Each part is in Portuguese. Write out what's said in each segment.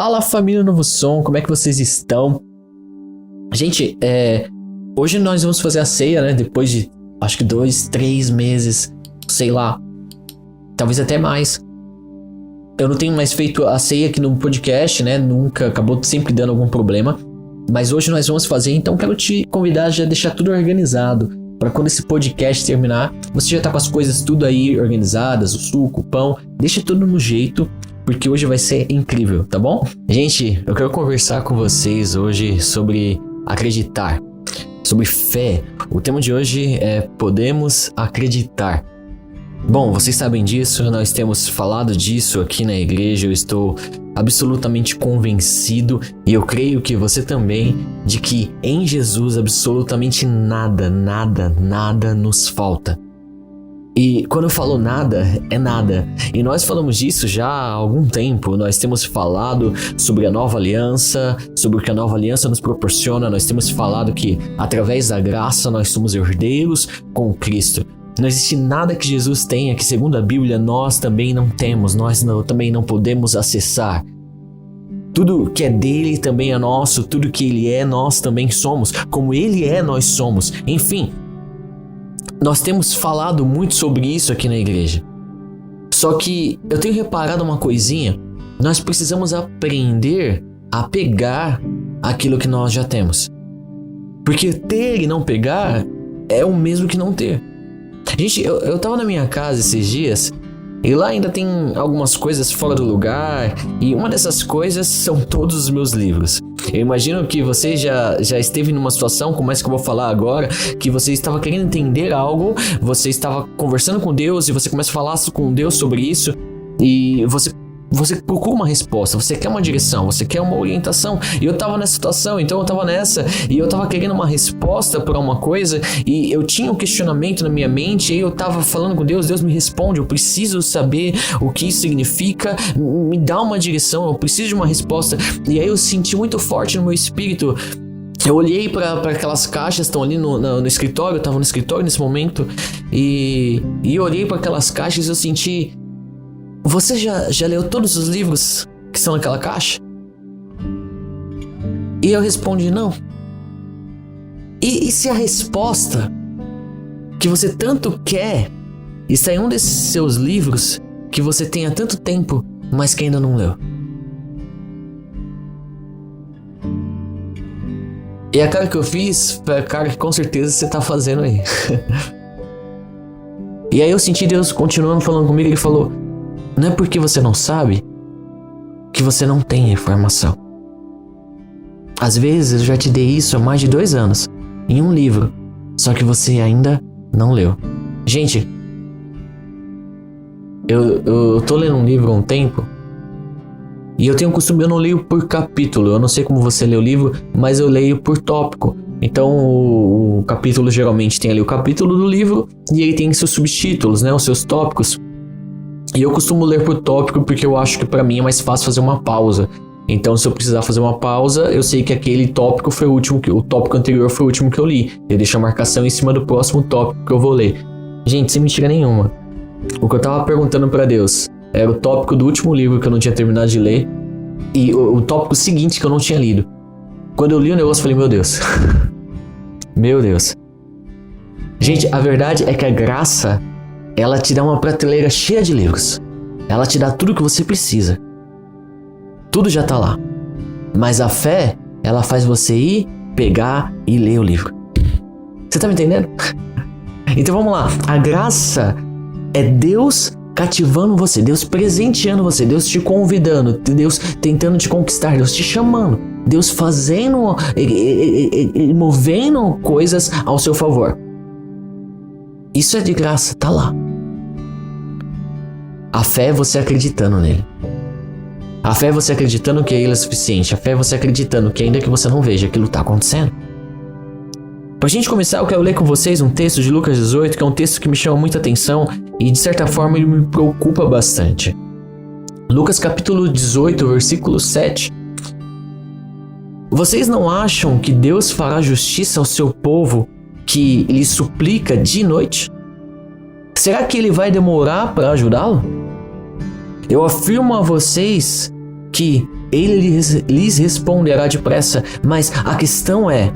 Fala, família Novo Som, como é que vocês estão? Gente, hoje nós vamos fazer a ceia, né? Depois de, acho que 2, 3 meses, sei lá, talvez até mais. Eu não tenho mais feito a ceia aqui no podcast, né? Nunca, acabou sempre dando algum problema. Mas hoje nós vamos fazer, então quero te convidar a já deixar tudo organizado. Para quando esse podcast terminar, você já tá com as coisas tudo aí organizadas, o suco, o pão. Deixa tudo no jeito, porque hoje vai ser incrível, tá bom? Gente, eu quero conversar com vocês hoje sobre acreditar, sobre fé. O tema de hoje é Podemos Acreditar. Bom, vocês sabem disso, nós temos falado disso aqui na igreja, eu estou absolutamente convencido e eu creio que você também, de que em Jesus absolutamente nada nos falta. E quando eu falo nada, é nada. E nós falamos disso já há algum tempo. Nós temos falado sobre a nova aliança, sobre o que a nova aliança nos proporciona. Nós temos falado que através da graça nós somos herdeiros com Cristo. Não existe nada que Jesus tenha que, segundo a Bíblia, nós também não temos, também não podemos acessar. Tudo que é dele também é nosso, tudo que ele é, nós também somos. Como ele é, nós somos. Enfim, nós temos falado muito sobre isso aqui na igreja. Só que eu tenho reparado uma coisinha, nós precisamos aprender a pegar aquilo que nós já temos. Porque ter e não pegar é o mesmo que não ter. Gente, eu tava na minha casa esses dias e lá ainda tem algumas coisas fora do lugar e uma dessas coisas são todos os meus livros. Eu imagino que você já esteve numa situação, como essa que eu vou falar agora, que você estava querendo entender algo, você estava conversando com Deus e você começa a falar com Deus sobre isso e você procura uma resposta, você quer uma direção, você quer uma orientação. E eu tava nessa situação, então eu tava nessa e eu tava querendo uma resposta para uma coisa e eu tinha um questionamento na minha mente e aí eu tava falando com Deus, Deus me responde, eu preciso saber o que isso significa, me dá uma direção, eu preciso de uma resposta. E aí eu senti muito forte no meu espírito. Eu olhei para aquelas caixas que estão ali no escritório, eu tava no escritório nesse momento e eu olhei para aquelas caixas e eu senti: você já leu todos os livros que estão naquela caixa? E eu respondi: não. E se a resposta que você tanto quer está em um desses seus livros que você tem há tanto tempo, mas que ainda não leu? E a cara que eu fiz foi a cara que com certeza você tá fazendo aí. E aí eu senti Deus continuando falando comigo, ele falou: não é porque você não sabe que você não tem a informação. Às vezes eu já te dei isso há mais de 2 anos, em um livro, só que você ainda não leu. Gente, eu tô lendo um livro há um tempo, e eu tenho o costume, eu não leio por capítulo, eu não sei como você lê o livro, mas eu leio por tópico. Então o capítulo geralmente tem ali o capítulo do livro, e ele tem seus subtítulos, né, os seus tópicos. E eu costumo ler por tópico porque eu acho que pra mim é mais fácil fazer uma pausa. Então, se eu precisar fazer uma pausa, eu sei que aquele tópico foi o tópico anterior foi o último que eu li. Eu deixo a marcação em cima do próximo tópico que eu vou ler. Gente, sem mentira nenhuma, o que eu tava perguntando pra Deus era o tópico do último livro que eu não tinha terminado de ler e o tópico seguinte que eu não tinha lido. Quando eu li o negócio, eu falei: meu Deus. Meu Deus. Gente, a verdade é que a graça, ela te dá uma prateleira cheia de livros. Ela te dá tudo o que você precisa. Tudo já tá lá. Mas a fé, ela faz você ir, pegar e ler o livro. Você tá me entendendo? Então vamos lá. A graça é Deus cativando você, Deus presenteando você, Deus te convidando, Deus tentando te conquistar, Deus te chamando, Deus fazendo, movendo coisas ao seu favor. Isso é de graça, tá lá. A fé é você acreditando nele. A fé é você acreditando que ele é suficiente. A fé é você acreditando que ainda que você não veja, aquilo tá acontecendo. Pra gente começar, eu quero ler com vocês um texto de Lucas 18, que é um texto que me chama muita atenção e de certa forma ele me preocupa bastante. Lucas capítulo 18, versículo 7. Vocês não acham que Deus fará justiça ao seu povo que lhe suplica de noite? Será que ele vai demorar para ajudá-lo? Eu afirmo a vocês que Ele lhes responderá depressa. Mas a questão é,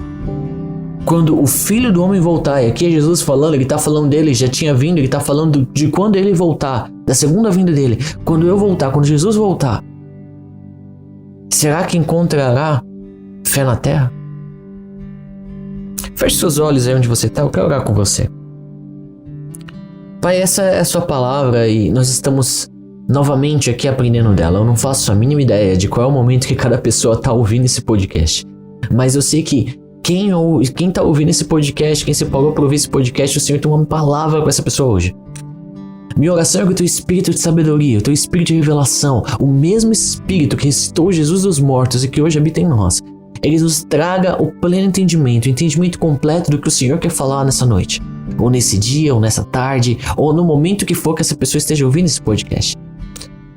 quando o Filho do Homem voltar, e aqui é Jesus falando, ele está falando dele, já tinha vindo, ele está falando de quando ele voltar, da segunda vinda dele. Quando eu voltar, quando Jesus voltar, será que encontrará fé na terra? Feche seus olhos aí onde você está, eu quero orar com você. Pai, essa é a sua palavra e nós estamos novamente aqui aprendendo dela. Eu não faço a mínima ideia de qual é o momento que cada pessoa está ouvindo esse podcast. Mas eu sei que quem está ouvindo esse podcast, quem se parou para ouvir esse podcast, o Senhor tem uma palavra para essa pessoa hoje. Minha oração é que o teu espírito de sabedoria, o teu espírito de revelação, o mesmo espírito que ressuscitou Jesus dos mortos e que hoje habita em nós, ele nos traga o pleno entendimento, o entendimento completo do que o Senhor quer falar nessa noite. Ou nesse dia, ou nessa tarde, ou no momento que for que essa pessoa esteja ouvindo esse podcast.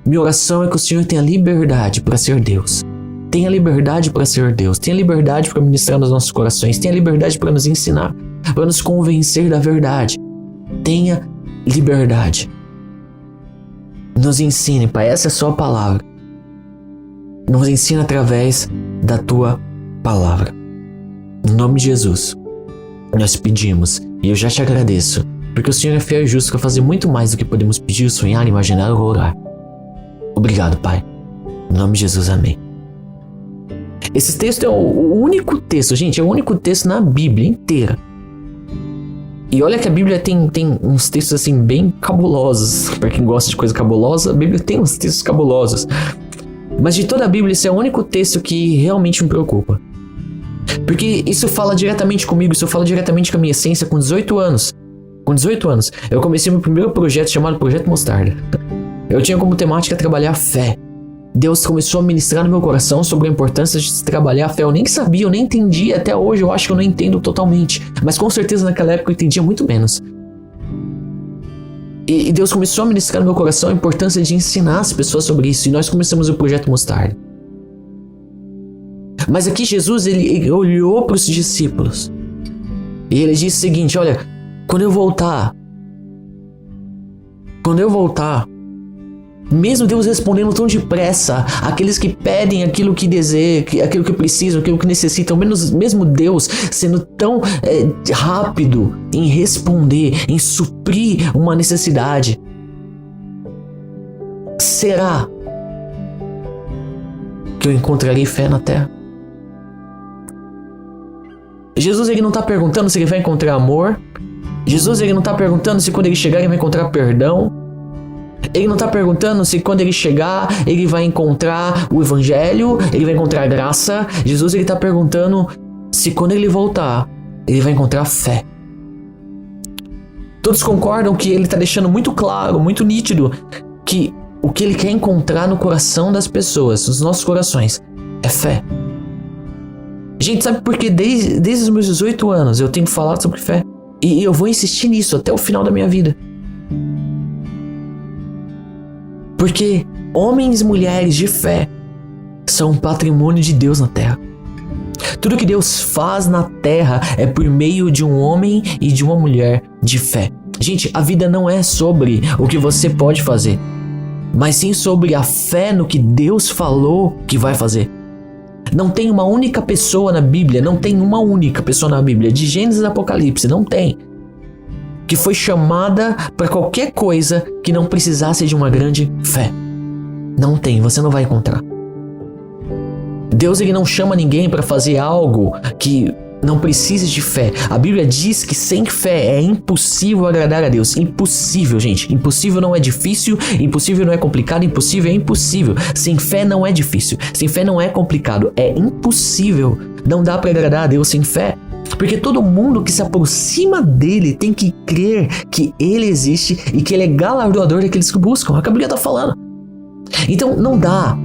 Minha oração é que o Senhor tenha liberdade para ser Deus. Tenha liberdade para ser Deus. Tenha liberdade para ministrar nos nossos corações. Tenha liberdade para nos ensinar, para nos convencer da verdade. Tenha liberdade. Nos ensine, Pai. Essa é a sua palavra. Nos ensina através da tua palavra. Em nome de Jesus, nós pedimos, e eu já te agradeço, porque o Senhor é fiel e justo para fazer muito mais do que podemos pedir, sonhar, imaginar ou orar. Obrigado, Pai. Em nome de Jesus, amém. Esse texto é o único texto, gente, é o único texto na Bíblia inteira. E olha que a Bíblia tem uns textos assim bem cabulosos. Para quem gosta de coisa cabulosa, a Bíblia tem uns textos cabulosos. Mas de toda a Bíblia, esse é o único texto que realmente me preocupa. Porque isso fala diretamente comigo, isso fala diretamente com a minha essência. Com 18 anos, eu comecei meu primeiro projeto chamado Projeto Mostarda. Eu tinha como temática trabalhar a fé. Deus começou a ministrar no meu coração sobre a importância de se trabalhar a fé. Eu nem sabia, eu nem entendia, até hoje eu acho que eu não entendo totalmente. Mas com certeza naquela época eu entendia muito menos. E Deus começou a ministrar no meu coração a importância de ensinar as pessoas sobre isso. E nós começamos o Projeto Mostarda. Mas aqui Jesus, ele olhou para os discípulos. E ele disse o seguinte, olha, quando eu voltar, mesmo Deus respondendo tão depressa àqueles que pedem aquilo que desejam, aquilo que precisam, aquilo que necessitam, mesmo Deus sendo tão rápido em responder, em suprir uma necessidade, será que eu encontrarei fé na terra? Jesus, ele não está perguntando se ele vai encontrar amor. Jesus, ele não está perguntando se quando ele chegar ele vai encontrar perdão. Ele não está perguntando se quando ele chegar ele vai encontrar o evangelho, ele vai encontrar graça. Jesus, ele está perguntando se quando ele voltar ele vai encontrar fé. Todos concordam que ele está deixando muito claro, muito nítido, que o que ele quer encontrar no coração das pessoas, nos nossos corações, é fé. Gente, sabe por que desde os meus 18 anos eu tenho falado sobre fé? E eu vou insistir nisso até o final da minha vida. Porque homens e mulheres de fé são um patrimônio de Deus na terra. Tudo que Deus faz na terra é por meio de um homem e de uma mulher de fé. Gente, a vida não é sobre o que você pode fazer, mas sim sobre a fé no que Deus falou que vai fazer. Não tem uma única pessoa na Bíblia, de Gênesis a Apocalipse, não tem, que foi chamada para qualquer coisa que não precisasse de uma grande fé. Não tem, você não vai encontrar. Deus, ele não chama ninguém para fazer algo que não precise de fé. A Bíblia diz que sem fé é impossível agradar a Deus. Impossível, gente. Impossível não é difícil, impossível não é complicado, impossível é impossível. Sem fé não é difícil, sem fé não é complicado, é impossível. Não dá para agradar a Deus sem fé. Porque todo mundo que se aproxima dele tem que crer que ele existe e que ele é galardoador daqueles que buscam. É o que a Bíblia está falando. Então não dá.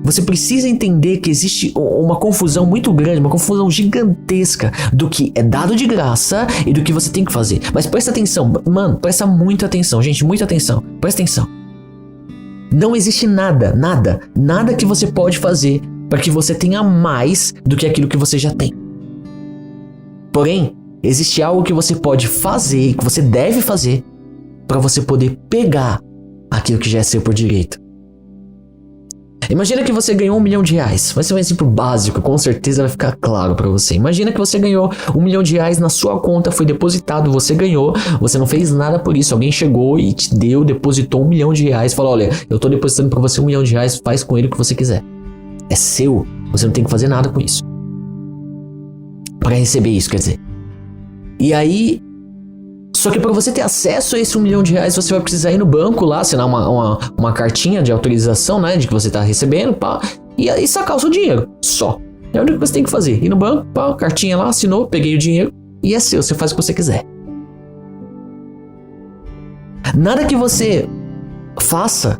Você precisa entender que existe uma confusão muito grande, uma confusão gigantesca do que é dado de graça e do que você tem que fazer. Mas presta atenção, mano, presta muita atenção, gente, muita atenção, presta atenção. Não existe nada que você pode fazer para que você tenha mais do que aquilo que você já tem. Porém, existe algo que você pode fazer, que você deve fazer, para você poder pegar aquilo que já é seu por direito. Imagina que você ganhou R$1 milhão. Vai ser um exemplo básico, com certeza vai ficar claro pra você. Imagina que você ganhou R$1 milhão na sua conta, foi depositado, você ganhou, você não fez nada por isso. Alguém chegou e te deu, depositou R$1 milhão, falou: olha, eu tô depositando pra você R$1 milhão, faz com ele o que você quiser. É seu, você não tem que fazer nada com isso. Pra receber isso, quer dizer. E aí, só que para você ter acesso a esse R$1 milhão, você vai precisar ir no banco lá, assinar uma cartinha de autorização, né, de que você tá recebendo, pá, e aí sacar o seu dinheiro, só. É o único que você tem que fazer, ir no banco, pá, cartinha lá, assinou, peguei o dinheiro, e é seu, você faz o que você quiser. Nada que você faça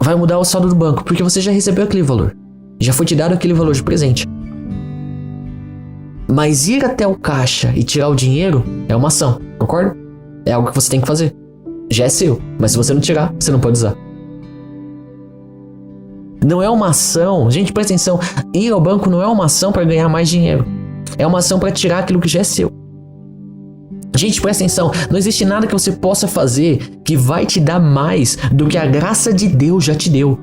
vai mudar o saldo do banco, porque você já recebeu aquele valor, já foi te dado aquele valor de presente. Mas ir até o caixa e tirar o dinheiro é uma ação, concorda? É algo que você tem que fazer. Já é seu, mas se você não tirar, você não pode usar. Não é uma ação, gente, presta atenção, ir ao banco não é uma ação para ganhar mais dinheiro. É uma ação para tirar aquilo que já é seu. Gente, presta atenção, não existe nada que você possa fazer que vai te dar mais do que a graça de Deus já te deu.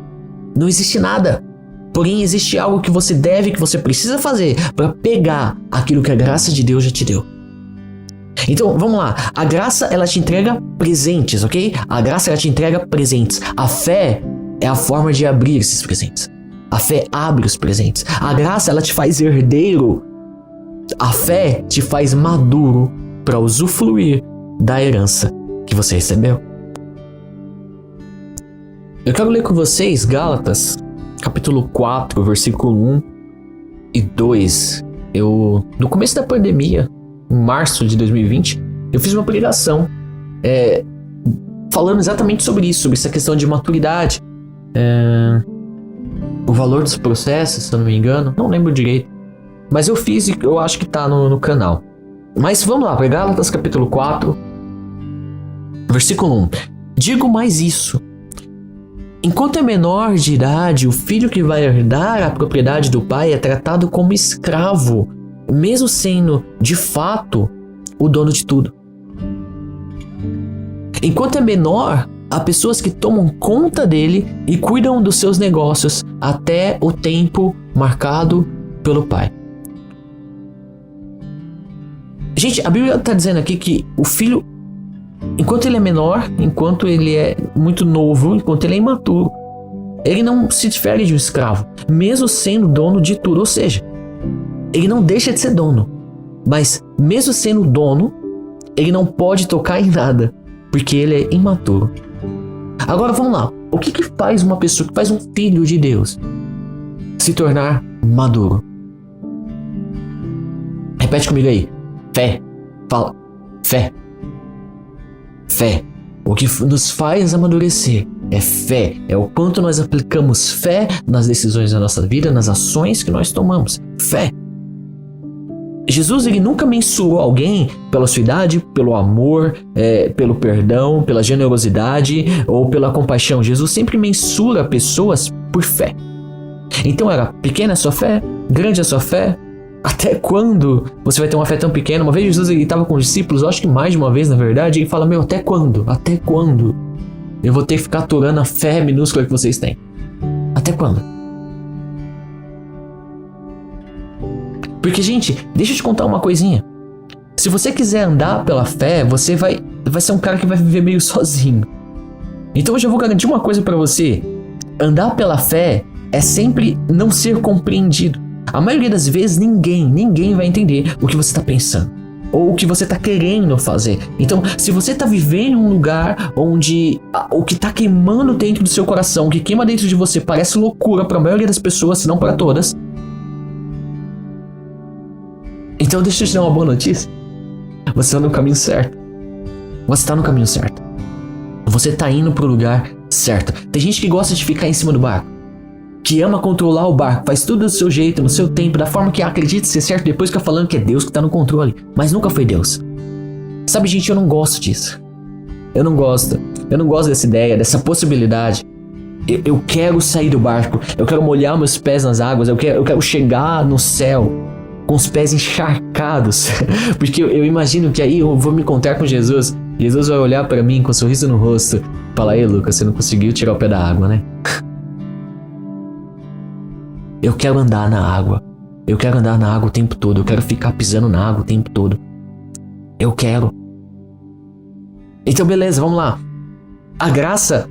Não existe nada. Porém, existe algo que você deve, que você precisa fazer para pegar aquilo que a graça de Deus já te deu. Então, vamos lá. A graça, ela te entrega presentes, ok? A graça, ela te entrega presentes. A fé é a forma de abrir esses presentes. A fé abre os presentes. A graça, ela te faz herdeiro. A fé te faz maduro para usufruir da herança que você recebeu. Eu quero ler com vocês Gálatas, capítulo 4, versículo 1 e 2. No começo da pandemia, em março de 2020, eu fiz uma pregação falando exatamente sobre isso, sobre essa questão de maturidade, o valor dos processos, se eu não me engano, não lembro direito, mas eu fiz e eu acho que tá no canal. Mas vamos lá, para Gálatas capítulo 4, versículo 1. Digo mais isso: enquanto é menor de idade, o filho que vai herdar a propriedade do pai é tratado como escravo, mesmo sendo, de fato, o dono de tudo. Enquanto é menor, há pessoas que tomam conta dele e cuidam dos seus negócios até o tempo marcado pelo pai. Gente, a Bíblia está dizendo aqui que o filho, enquanto ele é menor, enquanto ele é muito novo, enquanto ele é imaturo, ele não se difere de um escravo, mesmo sendo dono de tudo. Ou seja, ele não deixa de ser dono, mas mesmo sendo dono, ele não pode tocar em nada, porque ele é imaturo. Agora vamos lá, o que faz uma pessoa, que faz um filho de Deus se tornar maduro? Repete comigo aí. Fé. Fala. Fé. Fé. O que nos faz amadurecer é fé. É o quanto nós aplicamos fé nas decisões da nossa vida, nas ações que nós tomamos. Fé. Jesus, ele nunca mensurou alguém pela sua idade, pelo amor, pelo perdão, pela generosidade ou pela compaixão. Jesus sempre mensura pessoas por fé. Então era pequena a sua fé, grande a sua fé. Até quando você vai ter uma fé tão pequena? Uma vez Jesus estava com os discípulos, eu acho que mais de uma vez na verdade, ele fala: meu, até quando? Até quando eu vou ter que ficar aturando a fé minúscula que vocês têm? Até quando? Porque, gente, deixa eu te contar uma coisinha. Se você quiser andar pela fé, você vai ser um cara que vai viver meio sozinho. Então eu já vou garantir uma coisa pra você: andar pela fé é sempre não ser compreendido. A maioria das vezes ninguém vai entender o que você está pensando ou o que você está querendo fazer. Então, se você está vivendo em um lugar onde o que está queimando dentro do seu coração, o que queima dentro de você parece loucura para a maioria das pessoas, se não para todas, então deixa eu te dar uma boa notícia. Você está no caminho certo. Você está no caminho certo. Você está indo para o lugar certo. Tem gente que gosta de ficar em cima do barco, que ama controlar o barco, faz tudo do seu jeito, no seu tempo, da forma que acredita ser certo, depois fica falando que é Deus que está no controle, mas nunca foi Deus. Sabe, gente, eu não gosto disso. Eu não gosto dessa ideia, dessa possibilidade. Eu quero sair do barco, eu quero molhar meus pés nas águas, eu quero chegar no céu com os pés encharcados, porque eu imagino que aí eu vou me encontrar com Jesus. Jesus vai olhar para mim com um sorriso no rosto e falar: ei, Lucas, você não conseguiu tirar o pé da água, né? Eu quero andar na água. Eu quero andar na água o tempo todo. Eu quero ficar pisando na água o tempo todo. Eu quero. Então beleza, vamos lá. A graça,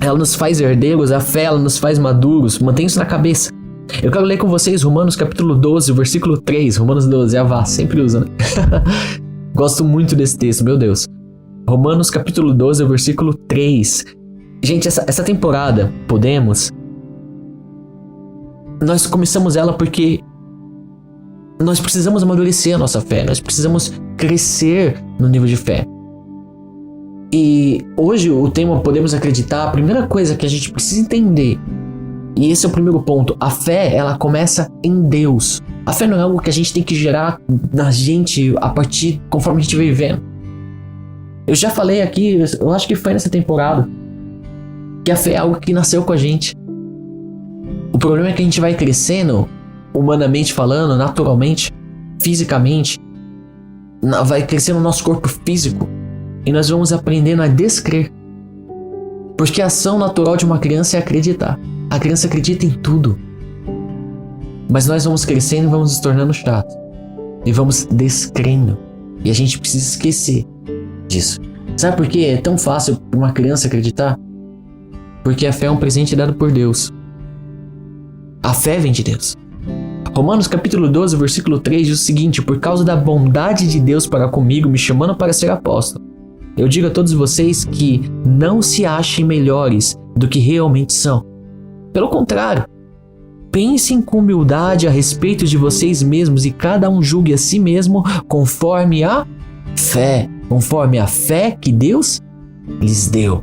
ela nos faz herdeiros. A fé, ela nos faz maduros. Mantenha isso na cabeça. Eu quero ler com vocês Romanos capítulo 12, versículo 3. Romanos 12, Avá, sempre usando. Gosto muito desse texto, meu Deus. Romanos capítulo 12, versículo 3. Gente, essa temporada, nós começamos ela porque nós precisamos amadurecer a nossa fé. Nós precisamos crescer no nível de fé. E hoje o tema Podemos Acreditar, a primeira coisa que a gente precisa entender, e esse é o primeiro ponto, a fé, ela começa em Deus. A fé não é algo que a gente tem que gerar na gente a partir, conforme a gente vai vivendo. Eu já falei aqui, eu acho que foi nessa temporada, que a fé é algo que nasceu com a gente. O problema é que a gente vai crescendo, humanamente falando, naturalmente, fisicamente, vai crescendo o nosso corpo físico, e nós vamos aprendendo a descrer. Porque a ação natural de uma criança é acreditar. A criança acredita em tudo. Mas nós vamos crescendo e vamos nos tornando chatos. E vamos descrendo. E a gente precisa esquecer disso. Sabe por que é tão fácil para uma criança acreditar? Porque a fé é um presente dado por Deus. A fé vem de Deus. Romanos capítulo 12, versículo 3 diz o seguinte: por causa da bondade de Deus para comigo, me chamando para ser apóstolo, eu digo a todos vocês que não se achem melhores do que realmente são. Pelo contrário, pensem com humildade a respeito de vocês mesmos e cada um julgue a si mesmo conforme a fé que Deus lhes deu.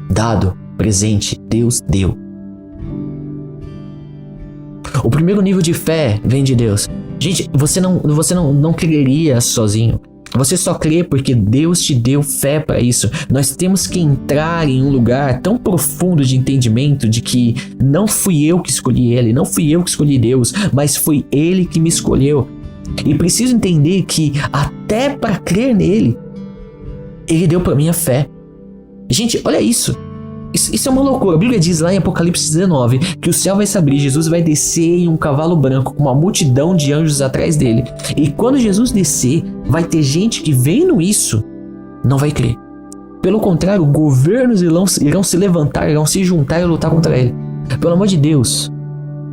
Dado, presente, Deus deu. O primeiro nível de fé vem de Deus. Gente, você não creria sozinho. Você só crê porque Deus te deu fé para isso. Nós temos que entrar em um lugar tão profundo de entendimento de que não fui eu que escolhi Ele, não fui eu que escolhi Deus, mas foi Ele que me escolheu. E preciso entender que até para crer nele, Ele deu para mim a fé. Gente, olha isso. Isso é uma loucura. A Bíblia diz lá em Apocalipse 19 que o céu vai se abrir, Jesus vai descer em um cavalo branco com uma multidão de anjos atrás dele. E quando Jesus descer, vai ter gente que vendo isso não vai crer. Pelo contrário, governos irão se levantar, irão se juntar e lutar contra ele. Pelo amor de Deus,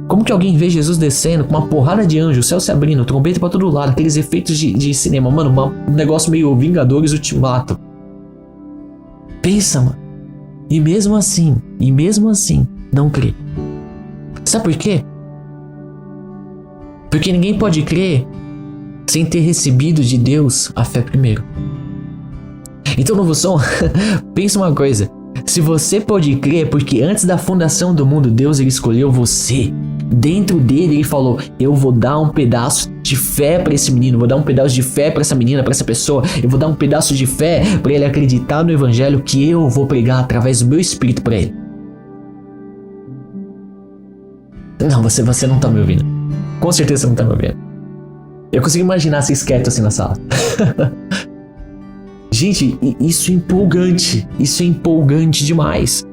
como que alguém vê Jesus descendo com uma porrada de anjos, o céu se abrindo, trombeta pra todo lado, aqueles efeitos de cinema, mano, um negócio meio Vingadores Ultimato. Pensa, mano. E mesmo assim, não crê. Sabe por quê? Porque ninguém pode crer sem ter recebido de Deus a fé primeiro. Então, Novo Som, pensa uma coisa. Se você pode crer, porque antes da fundação do mundo, Deus ele escolheu você. Dentro dele, ele falou: eu vou dar um pedaço de fé para esse menino, vou dar um pedaço de fé para essa menina, para essa pessoa. Eu vou dar um pedaço de fé para ele acreditar no evangelho que eu vou pregar através do meu espírito para ele. Não, você não tá me ouvindo. Com certeza você não tá me ouvindo. Eu consigo imaginar vocês quietos assim na sala. Gente, isso é empolgante. Isso é empolgante demais.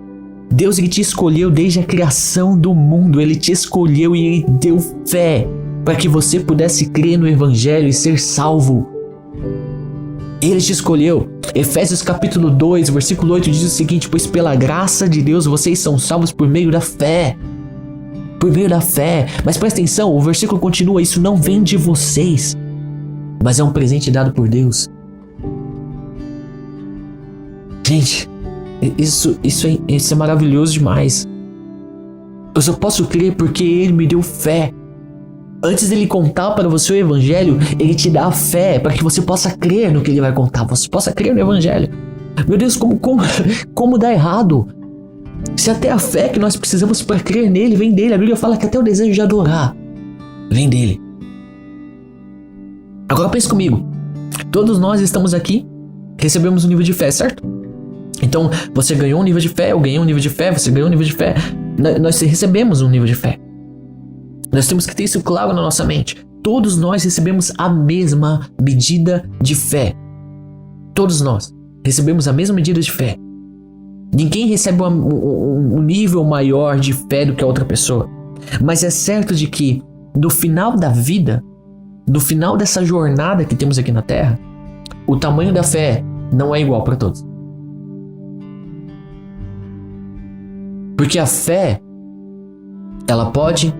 Deus ele te escolheu desde a criação do mundo. Ele te escolheu e ele deu fé para que você pudesse crer no evangelho e ser salvo. Ele te escolheu. Efésios capítulo 2, versículo 8 diz o seguinte: pois pela graça de Deus vocês são salvos por meio da fé. Por meio da fé. Mas presta atenção, o versículo continua: isso não vem de vocês, mas é um presente dado por Deus. Gente, isso é maravilhoso demais. Eu só posso crer porque Ele me deu fé. Antes dele contar para você o evangelho, Ele te dá a fé para que você possa crer no que Ele vai contar, você possa crer no evangelho. Meu Deus, como dá errado? Se até a fé que nós precisamos para crer nele vem dele. A Bíblia fala que até o desejo de adorar vem dele. Agora pense comigo. Todos nós estamos aqui, recebemos um nível de fé, certo? Então, você ganhou um nível de fé, eu ganhei um nível de fé, você ganhou um nível de fé. Nós recebemos um nível de fé. Nós temos que ter isso claro na nossa mente. Todos nós recebemos a mesma medida de fé. Todos nós recebemos a mesma medida de fé. Ninguém recebe um nível maior de fé do que a outra pessoa. Mas é certo de que no final da vida, no final dessa jornada que temos aqui na Terra, o tamanho da fé não é igual para todos. Porque a fé, ela pode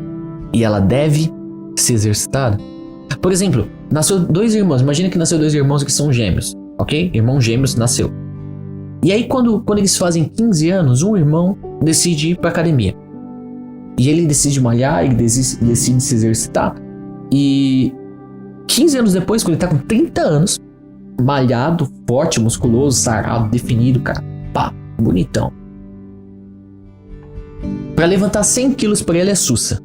e ela deve ser exercitada. Por exemplo, nasceu 2 irmãos. Imagina que nasceu 2 irmãos que são gêmeos, ok? Irmão gêmeos nasceu. E aí quando eles fazem 15 anos, um irmão decide ir para academia. E ele decide malhar, ele decide se exercitar. E 15 anos depois, quando ele tá com 30 anos, malhado, forte, musculoso, sarado, definido, cara, pá, bonitão. Para levantar 100 quilos para ele é sussa.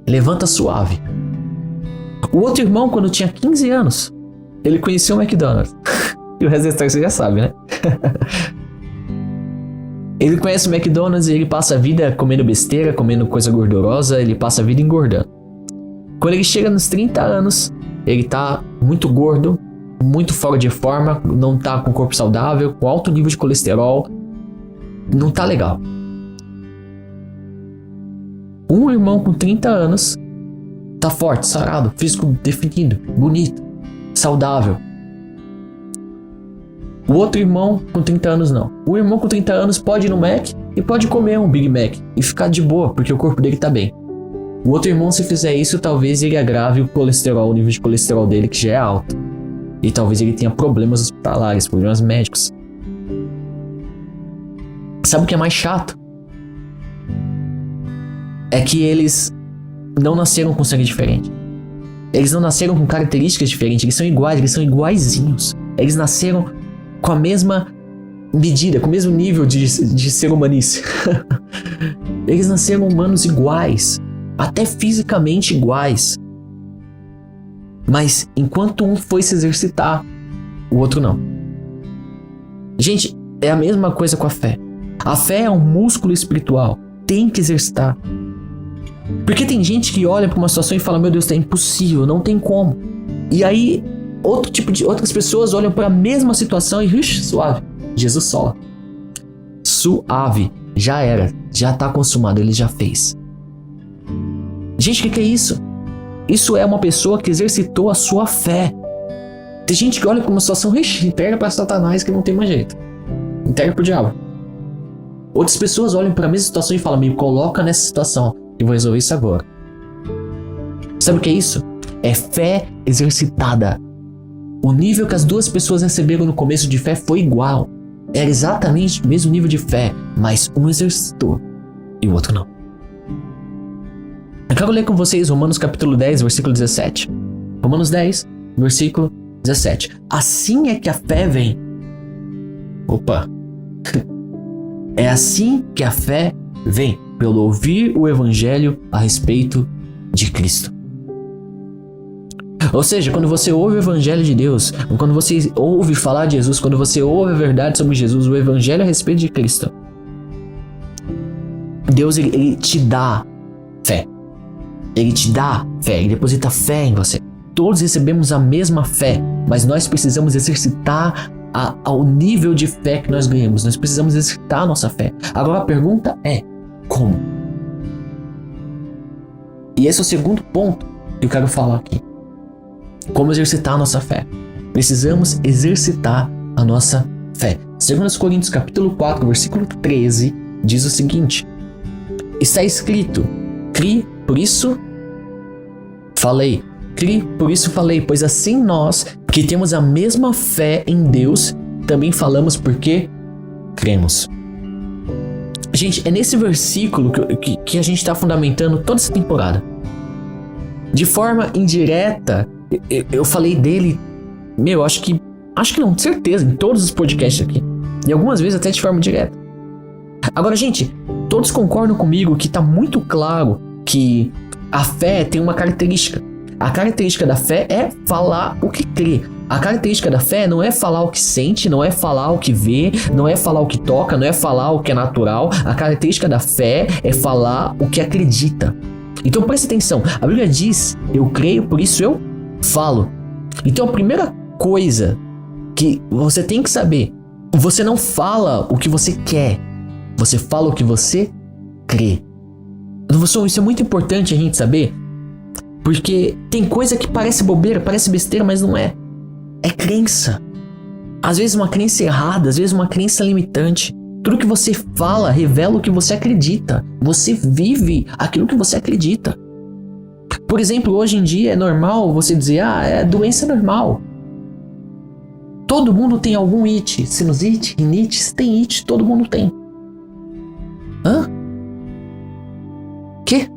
Levanta suave. O outro irmão, quando tinha 15 anos, ele conheceu o McDonald's. E o resto da história você já sabe, né? Ele conhece o McDonald's e ele passa a vida comendo besteira, comendo coisa gordurosa, ele passa a vida engordando. Quando ele chega nos 30 anos, ele tá muito gordo, muito fora de forma, não tá com corpo saudável, com alto nível de colesterol, não tá legal. Um irmão com 30 anos tá forte, sarado, físico definido, bonito, saudável. O outro irmão com 30 anos não. O irmão com 30 anos pode ir no Mac e pode comer um Big Mac e ficar de boa, porque o corpo dele tá bem. O outro irmão, se fizer isso, talvez ele agrave o colesterol, o nível de colesterol dele, que já é alto. E talvez ele tenha problemas hospitalares, problemas médicos. Sabe o que é mais chato? É que eles não nasceram com sangue diferente. Eles não nasceram com características diferentes, eles são iguais, eles são iguaizinhos. Eles nasceram com a mesma medida, com o mesmo nível de ser humanice. Eles nasceram humanos iguais, até fisicamente iguais. Mas enquanto um foi se exercitar, o outro não. Gente, é a mesma coisa com a fé. A fé é um músculo espiritual, tem que exercitar. Porque tem gente que olha para uma situação e fala: meu Deus, é impossível, não tem como. E aí outras pessoas olham para a mesma situação e suave, Jesus sola. Suave, já era, já está consumado, ele já fez. Gente, o que é isso? Isso é uma pessoa que exercitou a sua fé. Tem gente que olha para uma situação, entrega para Satanás que não tem mais jeito, entrega para o diabo. Outras pessoas olham para a mesma situação e falam: me coloca nessa situação, eu vou resolver isso agora. Sabe o que é isso? É fé exercitada. O nível que as duas pessoas receberam no começo de fé foi igual. Era exatamente o mesmo nível de fé, mas um exercitou e o outro não. Eu quero ler com vocês Romanos capítulo 10, versículo 17. Romanos 10, versículo 17. Assim é que a fé vem. Opa! É assim que a fé vem, pelo ouvir o evangelho a respeito de Cristo. Ou seja, quando você ouve o evangelho de Deus, quando você ouve falar de Jesus, quando você ouve a verdade sobre Jesus, o evangelho a respeito de Cristo, Deus ele te dá fé. Ele te dá fé, ele deposita fé em você. Todos recebemos a mesma fé, mas nós precisamos exercitar ao nível de fé que nós ganhamos. Nós precisamos exercitar a nossa fé. Agora a pergunta é: como? E esse é o segundo ponto que eu quero falar aqui. Como exercitar a nossa fé? Precisamos exercitar a nossa fé. 2 Coríntios capítulo 4, versículo 13 diz o seguinte: está escrito: crie, por isso falei. Crie, por isso falei, pois assim nós, que temos a mesma fé em Deus, também falamos porque cremos. Gente, é nesse versículo que a gente está fundamentando toda essa temporada. De forma indireta, eu falei dele, acho que não, certeza, em todos os podcasts aqui. E algumas vezes até de forma direta. Agora, gente, todos concordam comigo que está muito claro que a fé tem uma característica. A característica da fé é falar o que crê. A característica da fé não é falar o que sente, não é falar o que vê, não é falar o que toca, não é falar o que é natural. A característica da fé é falar o que acredita. Então preste atenção, a Bíblia diz: eu creio, por isso eu falo. Então a primeira coisa que você tem que saber: você não fala o que você quer, você fala o que você crê. Isso é muito importante a gente saber, porque tem coisa que parece bobeira, parece besteira, mas não é. É crença. Às vezes uma crença errada, às vezes uma crença limitante. Tudo que você fala revela o que você acredita. Você vive aquilo que você acredita. Por exemplo, hoje em dia é normal você dizer, doença normal. Todo mundo tem algum it. Sinusite, rinite, se tem it, todo mundo tem. Hã? Quê?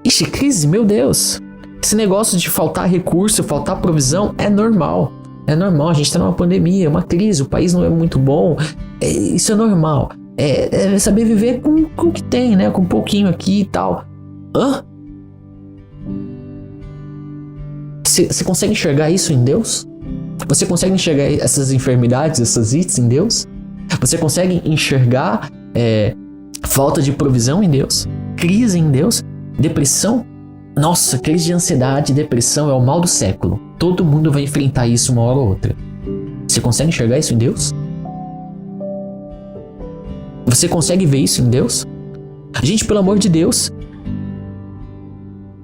Ixi, crise, meu Deus. Esse negócio de faltar recurso, faltar provisão é normal. É normal, a gente tá numa pandemia, uma crise, o país não é muito bom. Isso é normal. É saber viver com o que tem, né? Com um pouquinho aqui e tal. Hã? Você consegue enxergar isso em Deus? Você consegue enxergar essas enfermidades, essas ites em Deus? Você consegue enxergar falta de provisão em Deus? Crise em Deus? Depressão? Nossa, crise de ansiedade e depressão é o mal do século. Todo mundo vai enfrentar isso uma hora ou outra. Você consegue enxergar isso em Deus? Você consegue ver isso em Deus? Gente, pelo amor de Deus.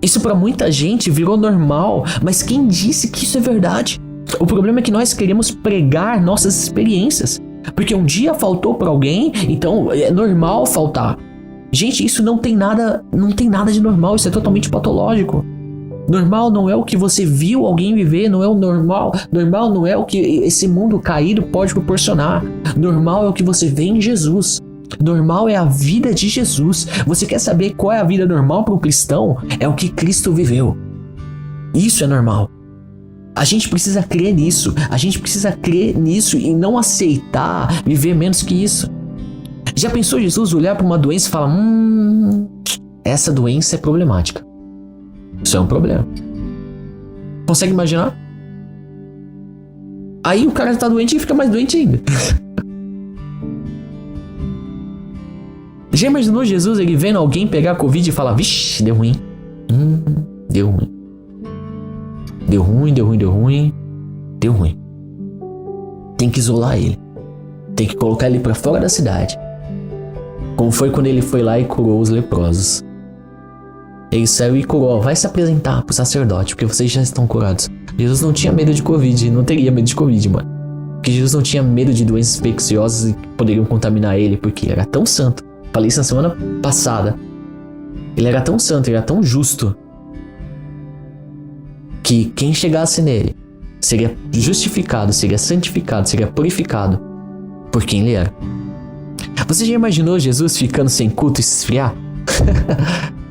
Isso pra muita gente virou normal, mas quem disse que isso é verdade? O problema é que nós queremos pregar nossas experiências. Porque um dia faltou pra alguém, então é normal faltar. Gente, isso não tem nada de normal, isso é totalmente patológico. Normal não é o que você viu alguém viver, não é o normal. Normal não é o que esse mundo caído pode proporcionar. Normal é o que você vê em Jesus. Normal é a vida de Jesus. Você quer saber qual é a vida normal para um cristão? É o que Cristo viveu. Isso é normal. A gente precisa crer nisso. A gente precisa crer nisso e não aceitar viver menos que isso. Já pensou Jesus olhar para uma doença e falar: essa doença é problemática. Isso é um problema. Consegue imaginar? Aí o cara tá doente e fica mais doente ainda. Já imaginou Jesus, ele vendo alguém pegar Covid e falar: vixe, deu ruim. Deu ruim. Deu ruim, deu ruim, deu ruim. Deu ruim. Tem que isolar ele. Tem que colocar ele pra fora da cidade. Como foi quando ele foi lá e curou os leprosos. Ele saiu e curou: vai se apresentar pro sacerdote, porque vocês já estão curados. Jesus não tinha medo de Covid, não teria medo de Covid, mano. Porque Jesus não tinha medo de doenças infecciosas que poderiam contaminar ele, porque ele era tão santo. Falei isso na semana passada. Ele era tão santo, ele era tão justo, que quem chegasse nele seria justificado, seria santificado, seria purificado por quem ele era. Você já imaginou Jesus ficando sem culto e se esfriar?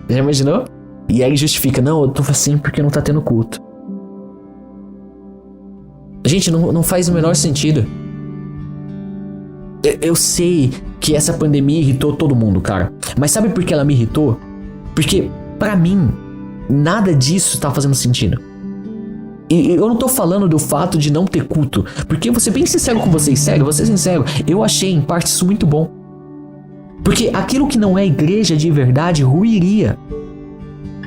Já imaginou? E aí ele justifica: não, eu tô assim porque não tá tendo culto. Gente, não faz o menor sentido. Eu sei que essa pandemia irritou todo mundo, cara. Mas sabe por que ela me irritou? Porque, pra mim, nada disso tá fazendo sentido. E eu não tô falando do fato de não ter culto, porque eu vou ser bem sincero com vocês, sério, vou ser sincero, eu achei em parte isso muito bom. Porque aquilo que não é igreja de verdade ruiria.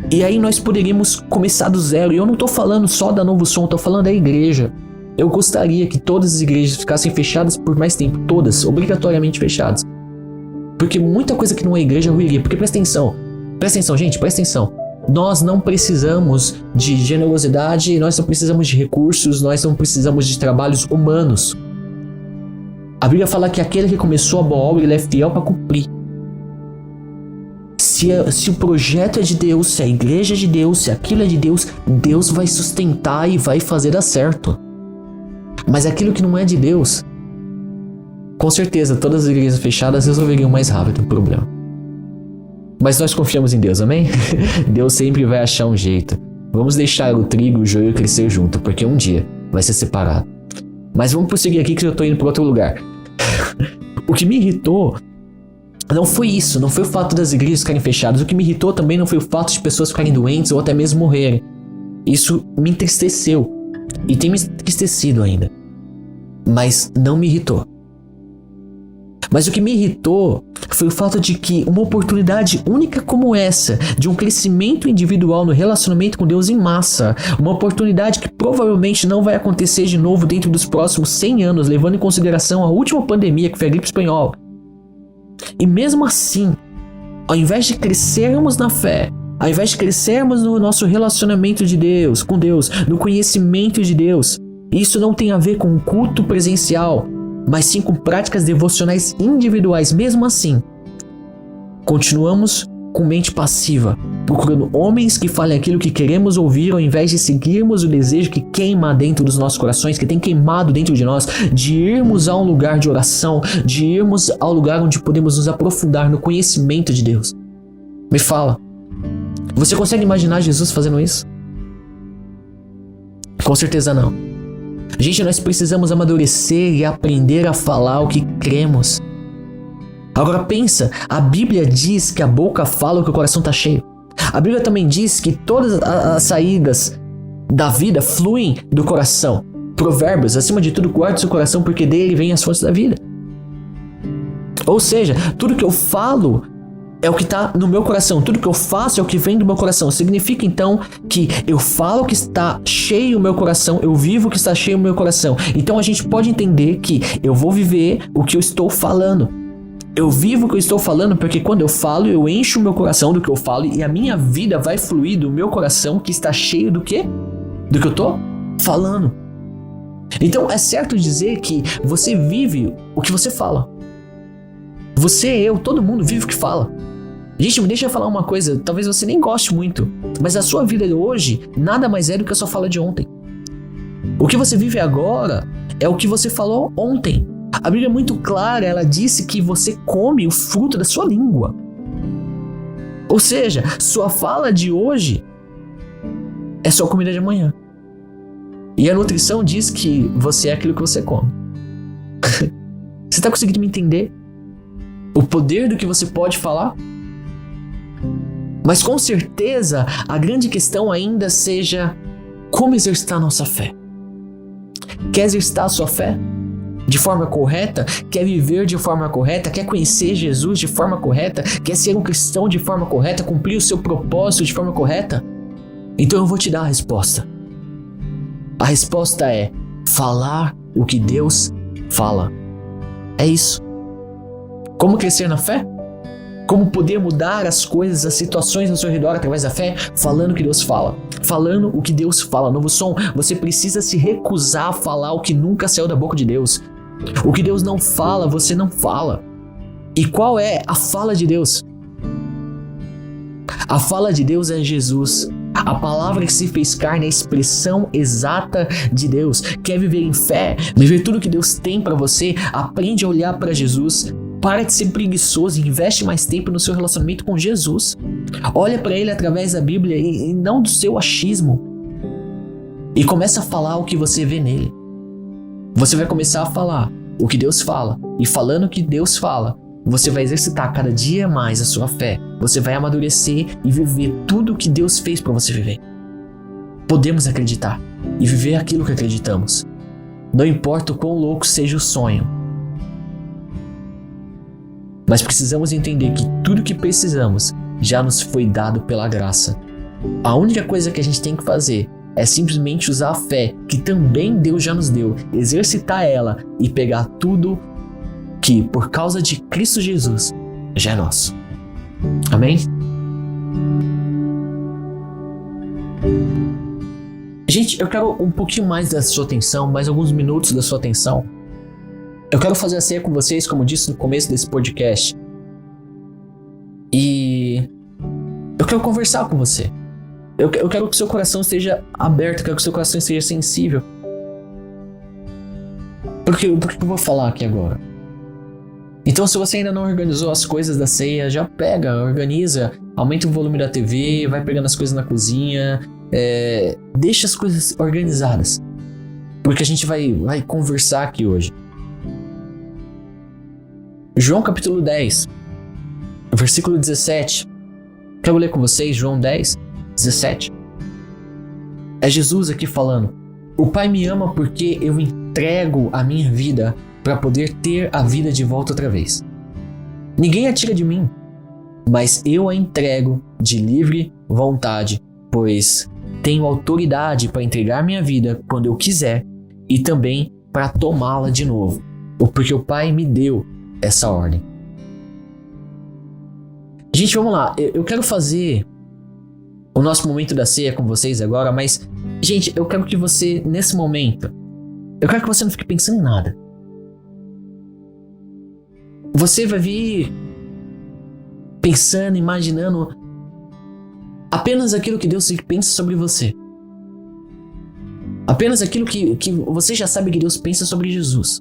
E aí nós poderíamos começar do zero. E eu não tô falando só da Novo Som, eu tô falando da igreja. Eu gostaria que todas as igrejas ficassem fechadas por mais tempo, todas, obrigatoriamente fechadas. Porque muita coisa que não é igreja ruiria. Porque presta atenção, gente, presta atenção. Nós não precisamos de generosidade, nós não precisamos de recursos, nós não precisamos de trabalhos humanos. A Bíblia fala que aquele que começou a boa obra, ele é fiel para cumprir. Se o projeto é de Deus, se a igreja é de Deus, se aquilo é de Deus, Deus vai sustentar e vai fazer dar certo. Mas aquilo que não é de Deus, com certeza todas as igrejas fechadas resolveriam mais rápido o problema. Mas nós confiamos em Deus, amém? Deus sempre vai achar um jeito. Vamos deixar o trigo e o joio crescer junto, porque um dia vai ser separado. Mas vamos prosseguir aqui que eu tô indo para outro lugar. O que me irritou não foi isso, não foi o fato das igrejas ficarem fechadas. O que me irritou também não foi o fato de pessoas ficarem doentes ou até mesmo morrerem. Isso me entristeceu e tem me entristecido ainda. Mas não me irritou. Mas o que me irritou foi o fato de que uma oportunidade única como essa, de um crescimento individual no relacionamento com Deus em massa, uma oportunidade que provavelmente não vai acontecer de novo dentro dos próximos 100 anos, levando em consideração a última pandemia, que foi a gripe espanhola. E mesmo assim, Ao invés de crescermos na fé, ao invés de crescermos no nosso relacionamento de Deus, com Deus, no conhecimento de Deus, isso não tem a ver com culto presencial, mas sim com práticas devocionais individuais. Mesmo assim, continuamos com mente passiva, procurando homens que falem aquilo que queremos ouvir, ao invés de seguirmos o desejo que queima dentro dos nossos corações, que tem queimado dentro de nós, de irmos a um lugar de oração, de irmos ao lugar onde podemos nos aprofundar no conhecimento de Deus. Me fala, você consegue imaginar Jesus fazendo isso? Com certeza não. Gente, nós precisamos amadurecer e aprender a falar o que cremos. Agora pensa, a Bíblia diz que a boca fala o que o coração está cheio. A Bíblia também diz que todas as saídas da vida fluem do coração. Provérbios, acima de tudo, guarde seu coração, porque dele vem as fontes da vida. Ou seja, tudo que eu falo é o que está no meu coração. Tudo que eu faço é o que vem do meu coração. Significa então que eu falo o que está cheio no meu coração, eu vivo o que está cheio no meu coração. Então a gente pode entender que eu vou viver o que eu estou falando. Eu vivo o que eu estou falando porque quando eu falo, eu encho o meu coração do que eu falo e a minha vida vai fluir do meu coração que está cheio do quê? Do que eu estou falando. Então é certo dizer que você vive o que você fala. Você, eu, todo mundo vive o que fala. Gente, deixa eu falar uma coisa, talvez você nem goste muito, mas a sua vida de hoje nada mais é do que a sua fala de ontem. O que você vive agora é o que você falou ontem. A Bíblia é muito clara, ela disse que você come o fruto da sua língua. Ou seja, sua fala de hoje é sua comida de amanhã. E a nutrição diz que você é aquilo que você come. Você está conseguindo me entender? O poder do que você pode falar? Mas com certeza a grande questão ainda seja como exercitar a nossa fé. Quer exercitar a sua fé de forma correta? Quer viver de forma correta? Quer conhecer Jesus de forma correta? Quer ser um cristão de forma correta? Cumprir o seu propósito de forma correta? Então eu vou te dar a resposta. A resposta é falar o que Deus fala. É isso. Como crescer na fé? Como poder mudar as coisas, as situações ao seu redor através da fé? Falando o que Deus fala. Falando o que Deus fala. Novo som, você precisa se recusar a falar o que nunca saiu da boca de Deus. O que Deus não fala, você não fala. E qual é a fala de Deus? A fala de Deus é Jesus. A palavra que se fez carne é a expressão exata de Deus. Quer viver em fé? Viver tudo que Deus tem para você? Aprende a olhar para Jesus. Para de ser preguiçoso e investe mais tempo no seu relacionamento com Jesus. Olha para Ele através da Bíblia e não do seu achismo. E começa a falar o que você vê nele. Você vai começar a falar o que Deus fala. E falando o que Deus fala, você vai exercitar cada dia mais a sua fé. Você vai amadurecer e viver tudo o que Deus fez para você viver. Podemos acreditar e viver aquilo que acreditamos. Não importa o quão louco seja o sonho. Mas precisamos entender que tudo que precisamos já nos foi dado pela graça. A única coisa que a gente tem que fazer é simplesmente usar a fé que também Deus já nos deu, exercitar ela e pegar tudo que, por causa de Cristo Jesus, já é nosso. Amém? Gente, eu quero um pouquinho mais da sua atenção, mais alguns minutos da sua atenção. Eu quero fazer a ceia com vocês, como disse no começo desse podcast. E eu quero conversar com você. Eu quero que seu coração esteja aberto, eu quero que seu coração esteja sensível. Por que eu vou falar aqui agora? Então, se você ainda não organizou as coisas da ceia, já pega, organiza, aumenta o volume da TV, vai pegando as coisas na cozinha, deixa as coisas organizadas. Porque a gente vai conversar aqui hoje. João capítulo 10, versículo 17. Quero ler com vocês João 10, 17. É Jesus aqui falando. O Pai me ama porque eu entrego a minha vida para poder ter a vida de volta outra vez. Ninguém a tira de mim, mas eu a entrego de livre vontade, pois tenho autoridade para entregar minha vida quando eu quiser e também para tomá-la de novo, porque o Pai me deu essa ordem. Gente, vamos lá. Eu quero fazer o nosso momento da ceia com vocês agora, mas, gente, eu quero que você, nesse momento, eu quero que você não fique pensando em nada. Você vai vir pensando, imaginando apenas aquilo que Deus pensa sobre você. Apenas aquilo que você já sabe que Deus pensa sobre Jesus.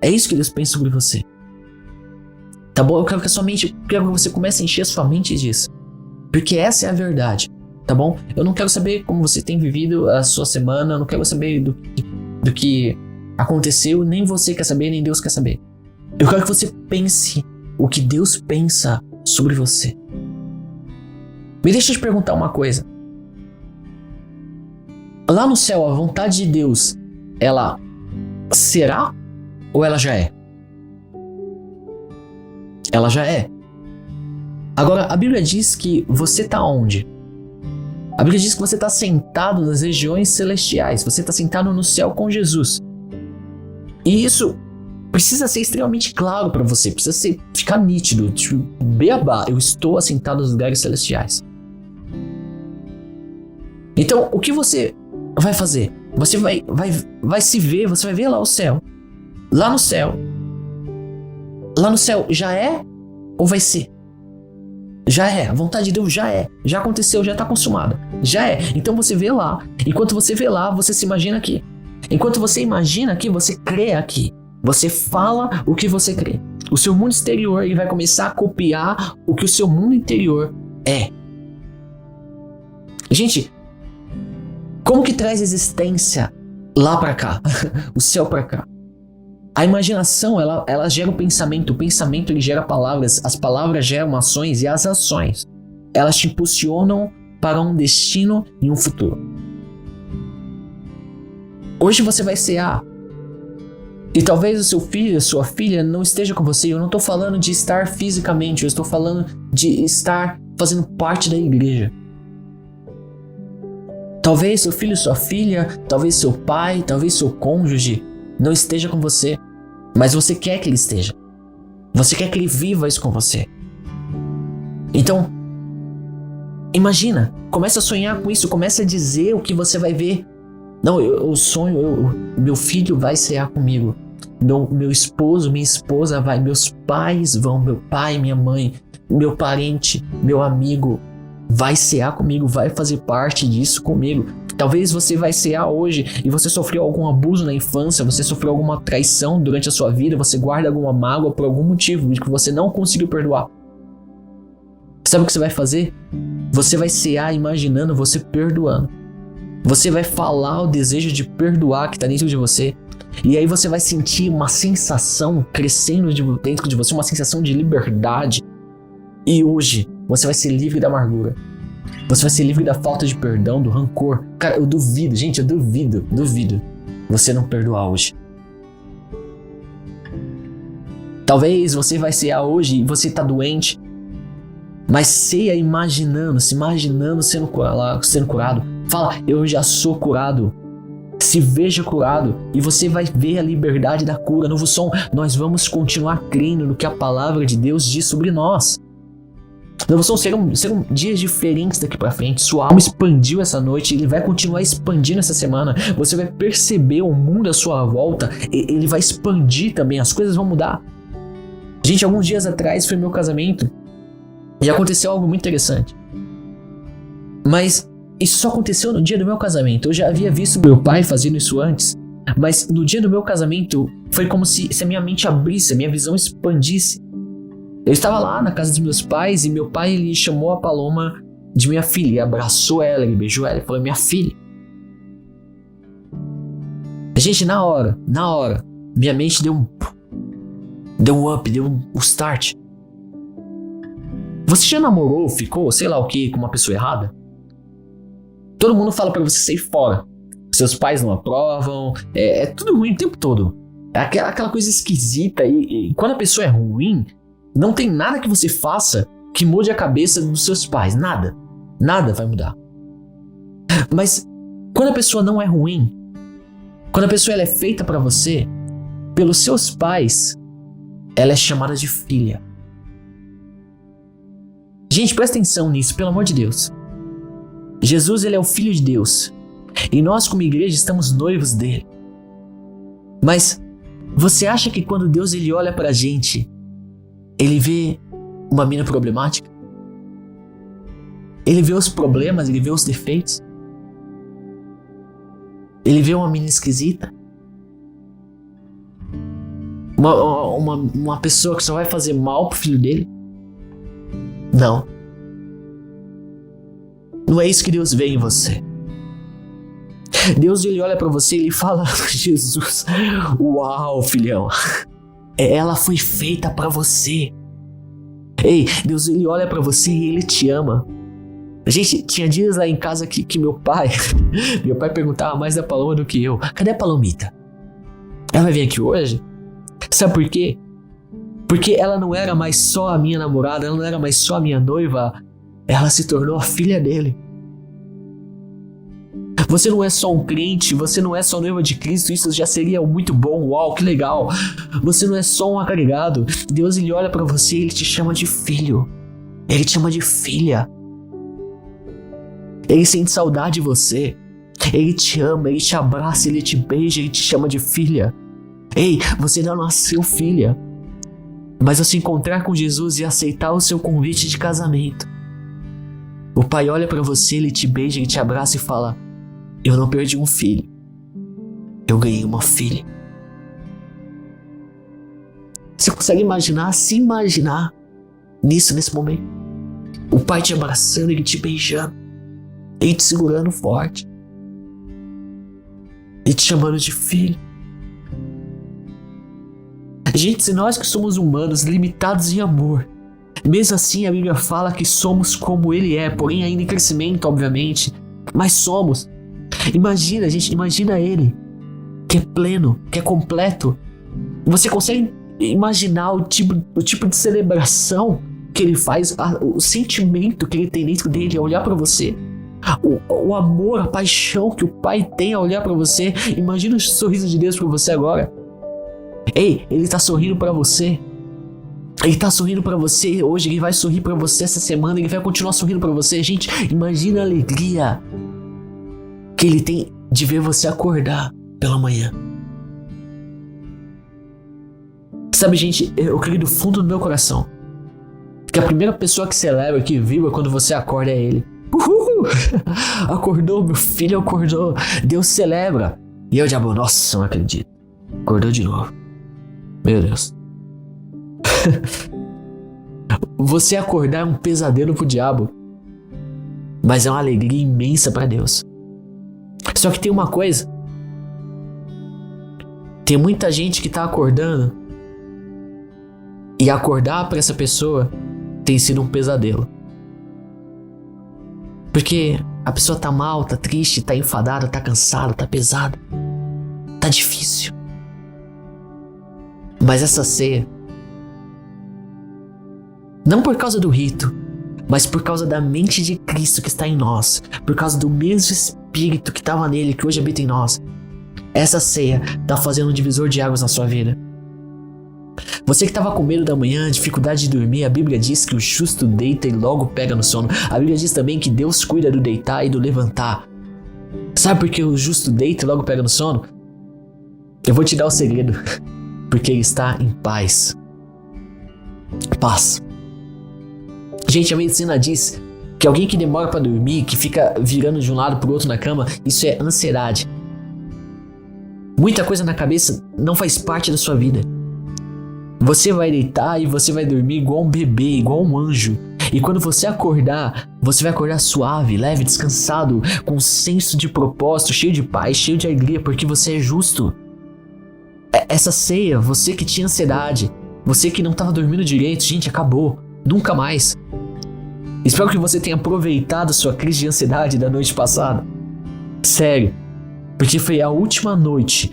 É isso que Deus pensa sobre você. Tá bom? Eu quero que você comece a encher a sua mente disso. Porque essa é a verdade. Tá bom? Eu não quero saber como você tem vivido a sua semana. Eu não quero saber do que aconteceu. Nem você quer saber, nem Deus quer saber. Eu quero que você pense o que Deus pensa sobre você. Me deixa te perguntar uma coisa. Lá no céu, a vontade de Deus, ela será ou ela já é? Ela já é. Agora, a Bíblia diz que você está onde? A Bíblia diz que você está sentado nas regiões celestiais. Você está sentado no céu com Jesus. E isso precisa ser extremamente claro para você. Precisa ficar nítido. Tipo, beabá, eu estou assentado nos lugares celestiais. Então, o que você vai fazer? Você vai se ver, você vai ver lá o céu. Lá no céu. Lá no céu já é ou vai ser? Já é, a vontade de Deus já é. Já aconteceu, já está consumada. Já é. Então você vê lá. Enquanto você vê lá, você se imagina aqui. Enquanto você imagina aqui, você crê aqui. Você fala o que você crê. O seu mundo exterior ele vai começar a copiar o que o seu mundo interior é. Gente, como que traz existência lá pra cá? O céu pra cá? A imaginação, ela gera o pensamento ele gera palavras, as palavras geram ações e as ações, elas te impulsionam para um destino e um futuro. Hoje você vai cear e talvez o seu filho, a sua filha não esteja com você. Eu não estou falando de estar fisicamente, eu estou falando de estar fazendo parte da igreja. Talvez seu filho, sua filha, talvez seu pai, talvez seu cônjuge não esteja com você. Mas você quer que ele esteja. Você quer que ele viva isso com você. Então, imagina. Começa a sonhar com isso. Começa a dizer o que você vai ver. Não, eu sonho, meu filho vai cear comigo. Meu esposo, minha esposa vai. Meus pais vão. Meu pai, minha mãe, meu parente, meu amigo vai cear comigo. Vai fazer parte disso comigo. Talvez você vai cear hoje e você sofreu algum abuso na infância, você sofreu alguma traição durante a sua vida, você guarda alguma mágoa por algum motivo que você não conseguiu perdoar. Sabe o que você vai fazer? Você vai cear imaginando você perdoando. Você vai falar o desejo de perdoar que está dentro de você. E aí você vai sentir uma sensação crescendo dentro de você, uma sensação de liberdade. E hoje você vai ser livre da amargura. Você vai ser livre da falta de perdão, do rancor. Cara, eu duvido, gente, eu duvido você não perdoar hoje. Talvez você vai cear hoje e você tá doente, mas ceia se imaginando sendo curado. Fala, eu já sou curado. Se veja curado e você vai ver a liberdade da cura. Novo som, nós vamos continuar crendo no que a palavra de Deus diz sobre nós. Não, serão dias diferentes daqui pra frente. Sua alma expandiu essa noite, ele vai continuar expandindo essa semana. Você vai perceber o mundo à sua volta, ele vai expandir também, as coisas vão mudar. Gente, alguns dias atrás foi meu casamento e aconteceu algo muito interessante. Mas isso só aconteceu no dia do meu casamento. Eu já havia visto meu pai fazendo isso antes, mas no dia do meu casamento foi como se a minha mente abrisse, a minha visão expandisse. Eu estava lá na casa dos meus pais e meu pai ele chamou a Paloma de minha filha, e abraçou ela, ele beijou ela e falou, minha filha. Gente, na hora, minha mente deu um up, deu um start. Você já namorou, ficou, sei lá o que, com uma pessoa errada? Todo mundo fala pra você sair fora. Seus pais não aprovam, é tudo ruim o tempo todo. É aquela coisa esquisita e quando a pessoa é ruim, não tem nada que você faça que mude a cabeça dos seus pais. Nada vai mudar. Mas quando a pessoa não é ruim, quando a pessoa ela é feita pra você, pelos seus pais, ela é chamada de filha. Gente, presta atenção nisso, pelo amor de Deus. Jesus, ele é o Filho de Deus. E nós, como igreja, estamos noivos dele. Mas você acha que quando Deus ele olha pra gente, ele vê uma mina problemática? Ele vê os problemas, ele vê os defeitos? Ele vê uma menina esquisita? Uma pessoa que só vai fazer mal pro filho dele? Não. Não é isso que Deus vê em você. Deus ele olha pra você e ele fala: Jesus, uau, filhão, ela foi feita pra você. Ei, Deus ele olha pra você e ele te ama. Gente, tinha dias lá em casa que meu pai perguntava mais da Paloma do que eu. Cadê a Palomita? Ela vai vir aqui hoje? Sabe por quê? Porque ela não era mais só a minha namorada, ela não era mais só a minha noiva, ela se tornou a filha dele. Você não é só um crente, você não é só noiva de Cristo, isso já seria muito bom, uau, que legal. Você não é só um agregado. Deus ele olha pra você e ele te chama de filho. Ele te chama de filha. Ele sente saudade de você. Ele te ama, ele te abraça, ele te beija, ele te chama de filha. Ei, você não nasceu filha. Mas ao se encontrar com Jesus e aceitar o seu convite de casamento, o Pai olha pra você, ele te beija, ele te abraça e fala: eu não perdi um filho, eu ganhei uma filha. Você consegue imaginar, se imaginar nisso, nesse momento? O Pai te abraçando, ele te beijando, ele te segurando forte, ele te chamando de filho. Gente, se nós que somos humanos, limitados em amor, mesmo assim a Bíblia fala que somos como Ele é, porém ainda em crescimento, obviamente, mas somos. Imagina, gente, imagina Ele, que é pleno, que é completo. Você consegue imaginar o tipo de celebração que Ele faz, o sentimento que Ele tem dentro dele ao olhar para você? O amor, a paixão que o Pai tem ao olhar para você. Imagina o sorriso de Deus para você agora. Ei, Ele tá sorrindo pra você. Ele tá sorrindo pra você hoje. Ele vai sorrir pra você essa semana. Ele vai continuar sorrindo pra você. Gente, imagina a alegria que Ele tem de ver você acordar pela manhã. Sabe, gente, eu creio do fundo do meu coração que a primeira pessoa que celebra, que vibra quando você acorda é Ele. Uhul! Acordou, meu filho acordou. Deus celebra. E eu, diabo, nossa, não acredito. Acordou de novo. Meu Deus. Você acordar é um pesadelo pro diabo, mas é uma alegria imensa para Deus. Só que tem uma coisa. Tem muita gente que tá acordando e acordar para essa pessoa tem sido um pesadelo. Porque a pessoa tá mal, tá triste, tá enfadada, tá cansada, tá pesada. Tá difícil. Mas essa ceia, não por causa do rito, mas por causa da mente de Cristo que está em nós, por causa do mesmo Espírito que estava nele, que hoje habita em nós, essa ceia está fazendo um divisor de águas na sua vida. Você que estava com medo da manhã, dificuldade de dormir, a Bíblia diz que o justo deita e logo pega no sono. A Bíblia diz também que Deus cuida do deitar e do levantar. Sabe por que o justo deita e logo pega no sono? Eu vou te dar o segredo. Porque ele está em paz. Paz. Gente, a medicina diz que alguém que demora para dormir, que fica virando de um lado pro outro na cama, isso é ansiedade. Muita coisa na cabeça não faz parte da sua vida. Você vai deitar e você vai dormir igual um bebê, igual um anjo. E quando você acordar, você vai acordar suave, leve, descansado, com um senso de propósito, cheio de paz, cheio de alegria, porque você é justo. Essa ceia, você que tinha ansiedade, você que não estava dormindo direito, gente, acabou. Nunca mais. Espero que você tenha aproveitado a sua crise de ansiedade da noite passada. Sério. Porque foi a última noite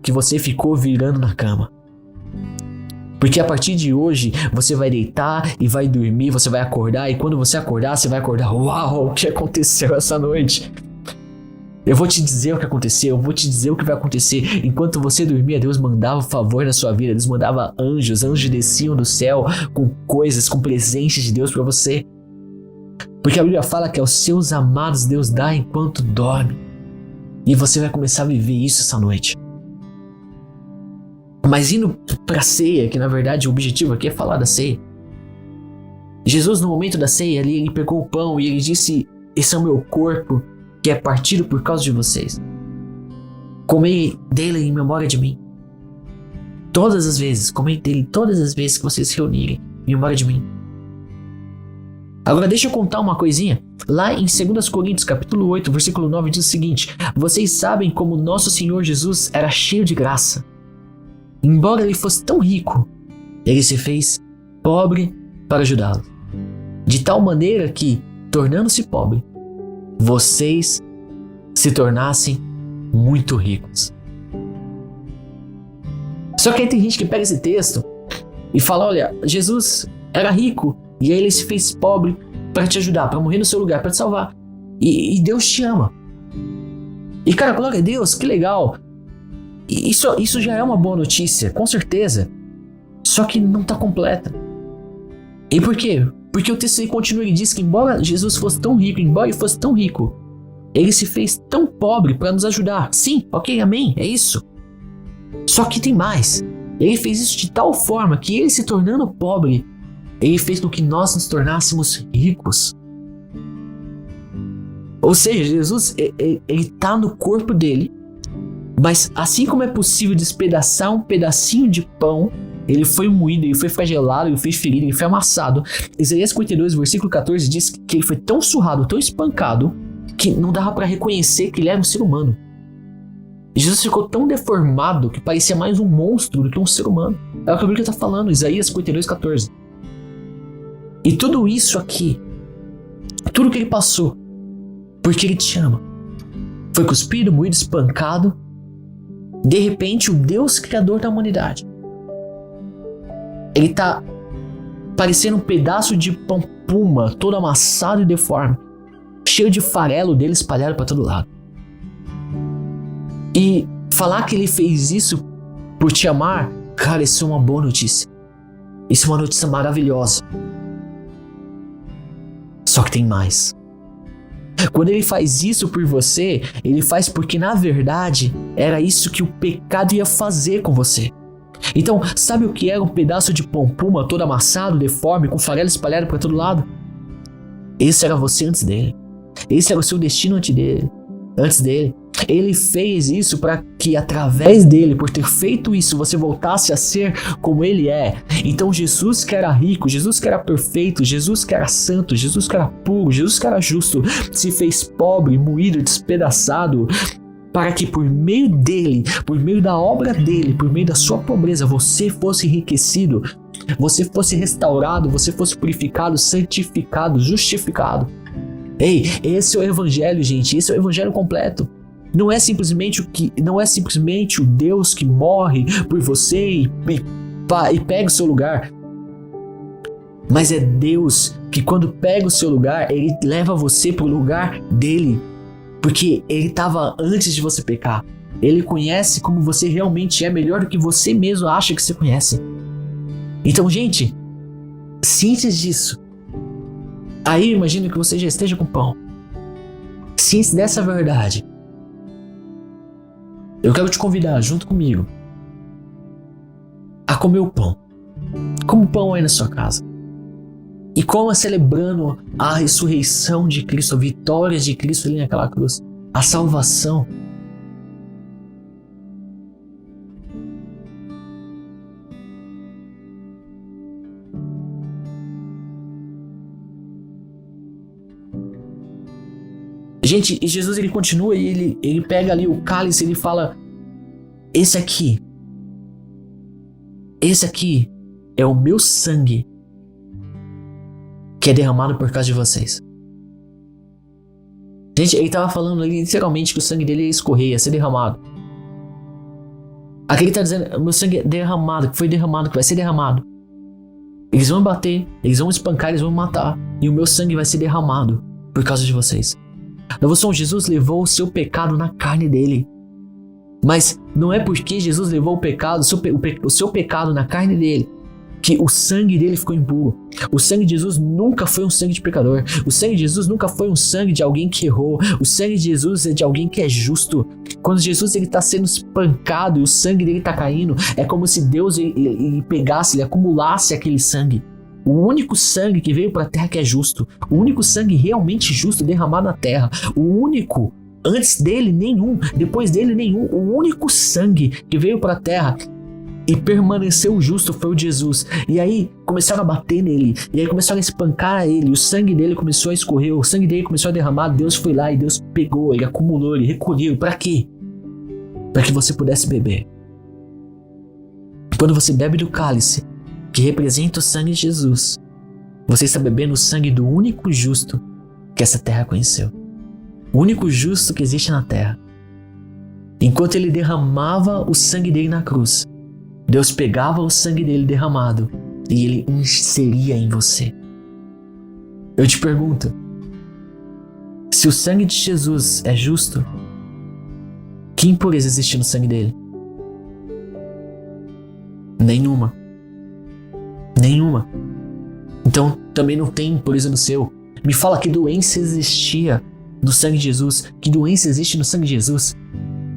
que você ficou virando na cama. Porque a partir de hoje, você vai deitar e vai dormir, você vai acordar, e quando você acordar, você vai acordar, uau, o que aconteceu essa noite? Eu vou te dizer o que aconteceu, eu vou te dizer o que vai acontecer. Enquanto você dormia, Deus mandava favor na sua vida, Deus mandava anjos desciam do céu com coisas, com presentes de Deus para você. Porque a Bíblia fala que aos seus amados Deus dá enquanto dorme. E você vai começar a viver isso essa noite. Mas indo para a ceia, que na verdade o objetivo aqui é falar da ceia. Jesus, no momento da ceia ali, ele pegou o pão e ele disse: esse é o meu corpo, que é partido por causa de vocês. Comei dele em memória de mim. Todas as vezes, comei dele todas as vezes que vocês se reunirem em memória de mim. Agora deixa eu contar uma coisinha. Lá em 2 Coríntios capítulo 8, versículo 9 diz o seguinte: vocês sabem como nosso Senhor Jesus era cheio de graça. Embora ele fosse tão rico, ele se fez pobre para ajudá-los. De tal maneira que, tornando-se pobre, vocês se tornassem muito ricos. Só que aí tem gente que pega esse texto e fala: olha, Jesus era rico e aí ele se fez pobre para te ajudar, para morrer no seu lugar, para te salvar. E Deus te ama. E cara, glória a Deus, que legal. Isso já é uma boa notícia, com certeza. Só que não está completa. E por quê? Porque o texto continua e diz que embora Jesus fosse tão rico, ele se fez tão pobre para nos ajudar. Sim, ok, amém, é isso. Só que tem mais. Ele fez isso de tal forma que ele se tornando pobre, ele fez com que nós nos tornássemos ricos. Ou seja, Jesus, ele está no corpo dele, mas assim como é possível despedaçar um pedacinho de pão, ele foi moído, ele foi flagelado, ele foi ferido, ele foi amassado. Isaías 52, versículo 14 diz que ele foi tão surrado, tão espancado, que não dava para reconhecer que ele era um ser humano. Jesus ficou tão deformado que parecia mais um monstro do que um ser humano. É o que a Bíblia está falando, Isaías 52, 14. E tudo isso aqui, tudo que ele passou, porque ele te ama. Foi cuspido, moído, espancado. De repente, o Deus criador da humanidade, ele tá parecendo um pedaço de pão puma, todo amassado e deforme, cheio de farelo dele espalhado para todo lado. E falar que ele fez isso por te amar, cara, isso é uma boa notícia. Isso é uma notícia maravilhosa. Só que tem mais. Quando ele faz isso por você, ele faz porque na verdade era isso que o pecado ia fazer com você. Então, sabe o que era um pedaço de pão puma todo amassado, deforme, com farelo espalhado para todo lado? Esse era você antes dele. Esse era o seu destino antes dele. Ele fez isso para que através dele, por ter feito isso, você voltasse a ser como ele é. Então Jesus que era rico, Jesus que era perfeito, Jesus que era santo, Jesus que era puro, Jesus que era justo, se fez pobre, moído, despedaçado, para que por meio dele, por meio da obra dele, por meio da sua pobreza, você fosse enriquecido, você fosse restaurado, você fosse purificado, santificado, justificado. Ei, esse é o evangelho, gente, esse é o evangelho completo. Não é simplesmente o Deus que morre por você e pega o seu lugar. Mas é Deus que quando pega o seu lugar, ele leva você para o lugar dele. Porque ele estava antes de você pecar. Ele conhece como você realmente é, melhor do que você mesmo acha que você conhece. Então, gente, ciência disso. Aí eu imagino que você já esteja com pão. Ciência dessa verdade. Eu quero te convidar, junto comigo, a comer o pão. Como o pão aí na sua casa. E coma celebrando a ressurreição de Cristo, a vitória de Cristo ali naquela cruz. A salvação. Gente, e Jesus ele continua e ele pega ali o cálice e ele fala: esse aqui é o meu sangue que é derramado por causa de vocês. Gente, ele estava falando ali literalmente que o sangue dele ia escorrer, ia ser derramado. Aqui ele está dizendo: o meu sangue é derramado, que foi derramado, que vai ser derramado. Eles vão bater, eles vão espancar, eles vão matar, e o meu sangue vai ser derramado por causa de vocês. Novo som, Jesus levou o seu pecado na carne dele. Mas não é porque Jesus levou o seu pecado na carne dele, que o sangue dele ficou impuro. O sangue de Jesus nunca foi um sangue de pecador. O sangue de Jesus nunca foi um sangue de alguém que errou. O sangue de Jesus é de alguém que é justo. Quando Jesus está sendo espancado e o sangue dele está caindo, é como se Deus ele pegasse, ele acumulasse aquele sangue. O único sangue que veio para a terra que é justo. O único sangue realmente justo derramado na terra. O único, antes dele nenhum, depois dele nenhum. O único sangue que veio para a terra e permaneceu justo foi o de Jesus. E aí começaram a bater nele, e aí começaram a espancar ele, o sangue dele começou a escorrer, o sangue dele começou a derramar. Deus foi lá e Deus pegou, ele acumulou, ele recolheu. Para quê? Para que você pudesse beber. Quando você bebe do cálice que representa o sangue de Jesus, você está bebendo o sangue do único justo que essa terra conheceu. O único justo que existe na terra. Enquanto ele derramava o sangue dele na cruz, Deus pegava o sangue dele derramado e ele inseria em você. Eu te pergunto, se o sangue de Jesus é justo, que impureza existe no sangue dele? Nenhuma. Nenhuma. Então também não tem impureza no seu. Me fala que doença existia no sangue de Jesus. Que doença existe no sangue de Jesus?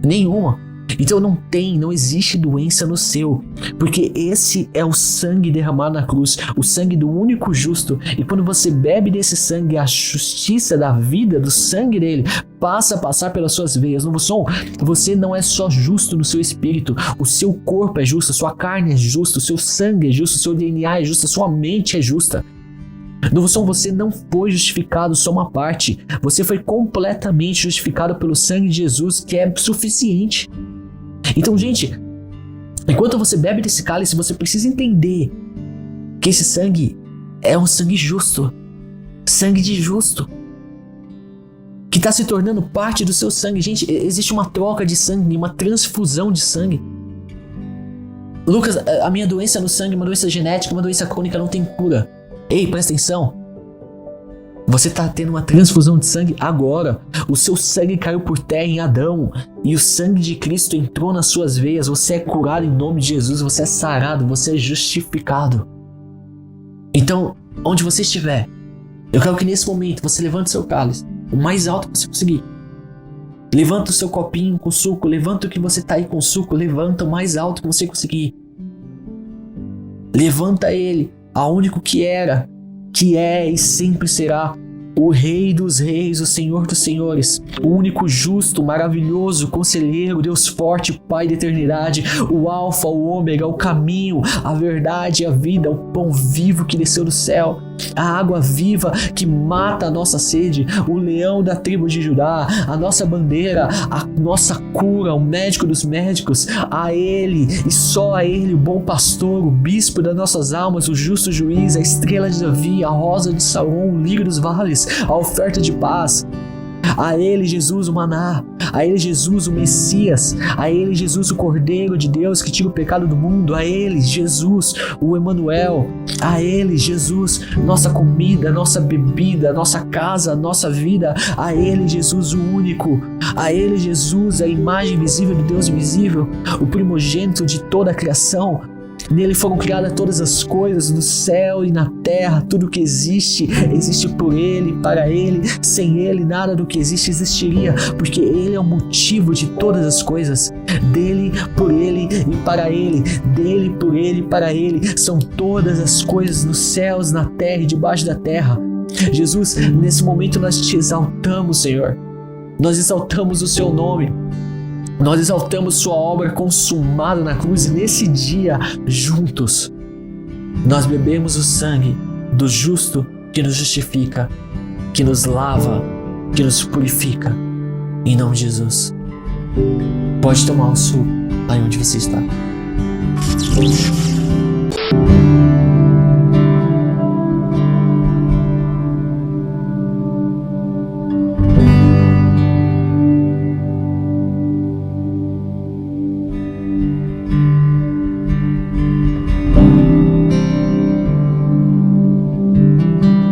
Nenhuma. Então não existe doença no seu, porque esse é o sangue derramado na cruz, o sangue do único justo. E quando você bebe desse sangue, a justiça da vida, do sangue dele, passa a passar pelas suas veias. Novo som, você não é só justo no seu espírito, o seu corpo é justo, a sua carne é justa, o seu sangue é justo, o seu DNA é justo, a sua mente é justa. Novo som, você não foi justificado só uma parte, você foi completamente justificado pelo sangue de Jesus, que é suficiente. Então, gente, enquanto você bebe desse cálice, você precisa entender que esse sangue é um sangue justo, sangue de justo, que está se tornando parte do seu sangue. Gente, existe uma troca de sangue, uma transfusão de sangue. Lucas, a minha doença no sangue, uma doença genética, uma doença crônica não tem cura. Ei, presta atenção. Você está tendo uma transfusão de sangue agora. O seu sangue caiu por terra em Adão e o sangue de Cristo entrou nas suas veias. Você é curado em nome de Jesus. Você é sarado, você é justificado. Então, onde você estiver, eu quero que nesse momento você levante seu cálice o mais alto que você conseguir. Levanta o seu copinho com suco. Levanta o que você está aí com suco. Levanta o mais alto que você conseguir. Levanta ele, a único que era, que é e sempre será o Rei dos Reis, o Senhor dos Senhores, o único justo, maravilhoso, conselheiro, Deus forte, Pai da eternidade, o Alfa, o Ômega, o caminho, a verdade e a vida, o pão vivo que desceu do céu, a água viva que mata a nossa sede, o leão da tribo de Judá, a nossa bandeira, a nossa cura, o médico dos médicos, a Ele e só a Ele, o bom pastor, o bispo das nossas almas, o justo juiz, a estrela de Davi, a rosa de Saron, o lírio dos vales, a oferta de paz. A Ele, Jesus, o maná. A Ele, Jesus, o Messias. A Ele, Jesus, o Cordeiro de Deus que tira o pecado do mundo. A Ele, Jesus, o Emanuel. A Ele, Jesus, nossa comida, nossa bebida, nossa casa, nossa vida. A Ele, Jesus, o único. A Ele, Jesus, a imagem visível do Deus invisível, o primogênito de toda a criação. Nele foram criadas todas as coisas, no céu e na terra. Tudo que existe, existe por Ele, para Ele. Sem Ele, nada do que existe existiria, porque Ele é o motivo de todas as coisas. Dele, por Ele e para Ele. Dele, por Ele e para Ele. São todas as coisas nos céus, na terra e debaixo da terra. Jesus, nesse momento nós te exaltamos, Senhor. Nós exaltamos o Seu nome. Nós exaltamos Sua obra consumada na cruz, e nesse dia, juntos, nós bebemos o sangue do justo que nos justifica, que nos lava, que nos purifica. Em nome de Jesus. Pode tomar o suco aí onde você está.